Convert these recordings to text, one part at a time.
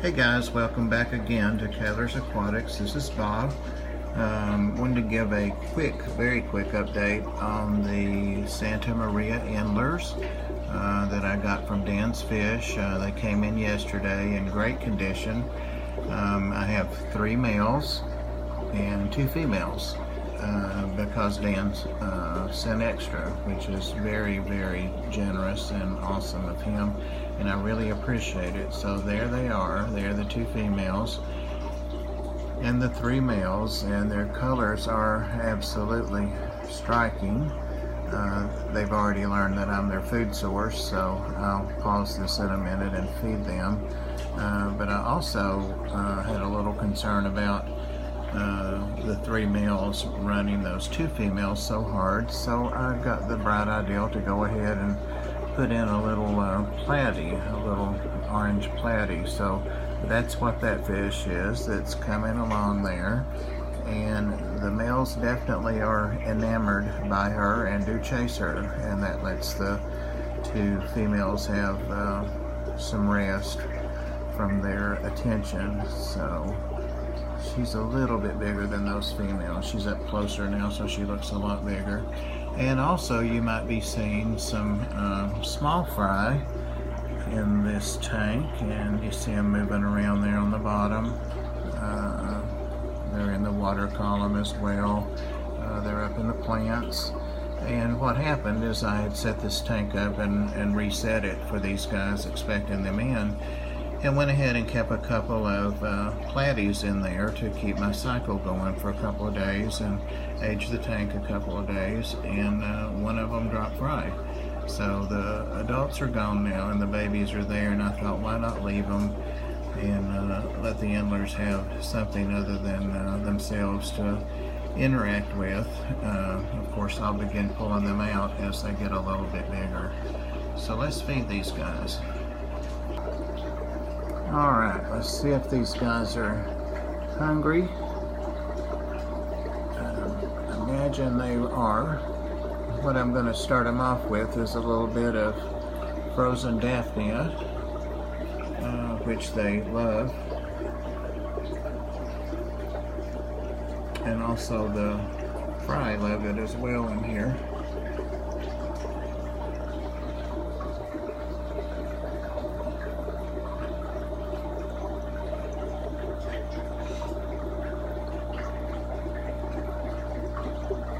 Hey guys, welcome back again to Endlers Aquatics. This is Bob. Wanted to give a very quick update on the Santa Maria Endlers that I got from Dan's Fish. They came in yesterday in great condition. I have 3 males and 2 females because Dan's sent extra, which is very generous and awesome of him, and I really appreciate it. So there they are. They're the 2 females and the 3 males, and their colors are absolutely striking. They've already learned that I'm their food source, so I'll pause this in a minute and feed them. But I also had a little concern about the 3 males running those 2 females so hard, so I got the bright idea to go ahead and put in a little platy, a little orange platy. So that's what that fish is that's coming along there, and the males definitely are enamored by her and do chase her, and that lets the 2 females have some rest from their attention. So she's a little bit bigger than those females. She's up closer now, so she looks a lot bigger. And also you might be seeing some small fry in this tank, and you see them moving around there on the bottom. They're in the water column as well. They're up in the plants. And what happened is I had set this tank up and reset it for these guys, expecting them in, and went ahead and kept a couple of platies in there to keep my cycle going for a couple of days and aged the tank a couple of days, and one of them dropped fry. So the adults are gone now and the babies are there, and I thought, why not leave them and let the endlers have something other than themselves to interact with. Of course, I'll begin pulling them out as they get a little bit bigger. So let's feed these guys. Alright, let's see if these guys are hungry. Imagine they are. What I'm going to start them off with is a little bit of frozen Daphnia, which they love, and also the fry love it as well in here.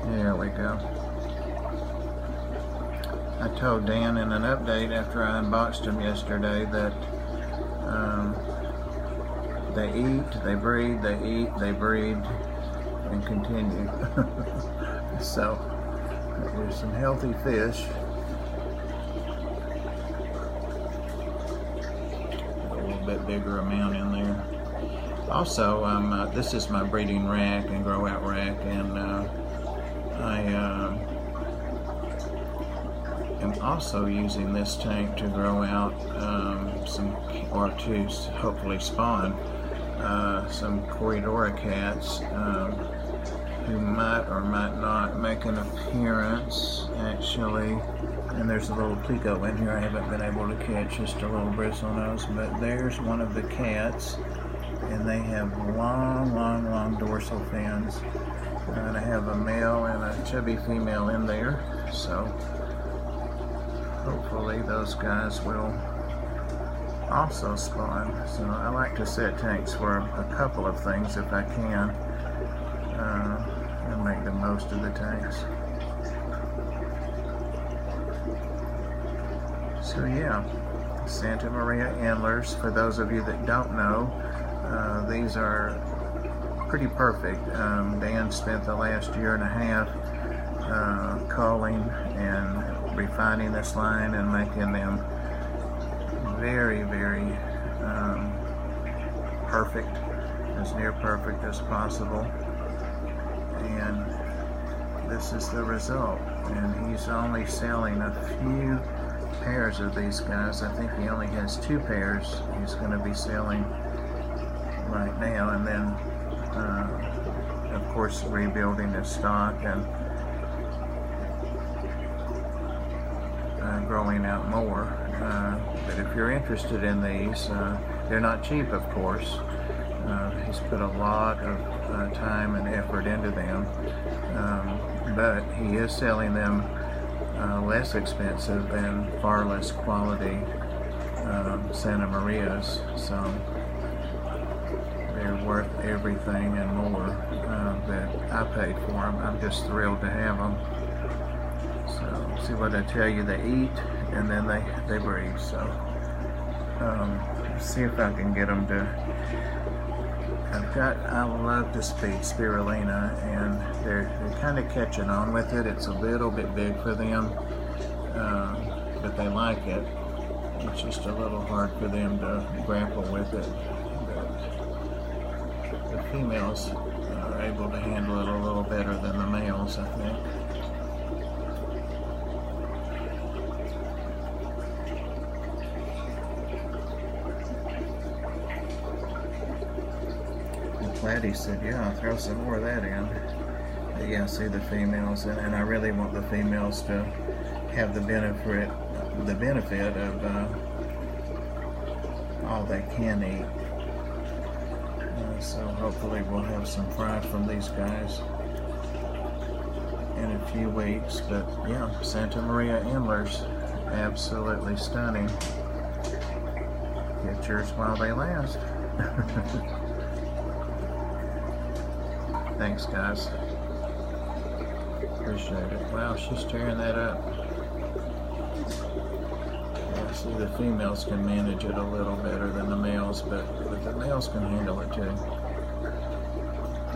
There we go. I told Dan in an update after I unboxed them yesterday that they eat, they breed, they eat, they breed, and continue. So there's some healthy fish. A little bit bigger amount in there. Also, this is my breeding rack and grow out rack, and I am also using this tank to grow out or to hopefully spawn some Corridora cats who might or might not make an appearance, actually. And there's a little pico in here I haven't been able to catch, just a little bristlenose, but there's one of the cats, and they have long dorsal fins. And I have a male and a chubby female in there, so hopefully those guys will also spawn. So I like to set tanks for a couple of things if I can, and make the most of the tanks. So yeah, Santa Maria Endlers, for those of you that don't know, these are pretty perfect. Dan spent the last year and a half culling and refining this line and making them very perfect, as near perfect as possible. And this is the result. And he's only selling a few pairs of these guys. I think he only has 2 pairs he's going to be selling right now, and then of course rebuilding his stock and growing out more. But if you're interested in these, they're not cheap, of course. He's put a lot of time and effort into them, but he is selling them less expensive than far less quality Santa Marias, so they're worth everything and more that I paid for them. I'm just thrilled to have them. So see what I tell you, they eat and then they breathe. So see if I can get them to. I love to feed spirulina, and they're kind of catching on with it. It's a little bit big for them, but they like it. It's just a little hard for them to grapple with it. But the females are able to handle it a little better than the males, I think. Platy said, yeah, I'll throw some more of that in. But yeah, see the females, and I really want the females to have the benefit of all they can eat. So hopefully we'll have some fry from these guys in a few weeks. But yeah, Santa Maria Endlers, absolutely stunning. Get yours while they last. Thanks, guys. Appreciate it. Wow, she's tearing that up. Yeah, see, the females can manage it a little better than the males, but the males can handle it too.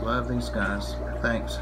Love these guys. Thanks.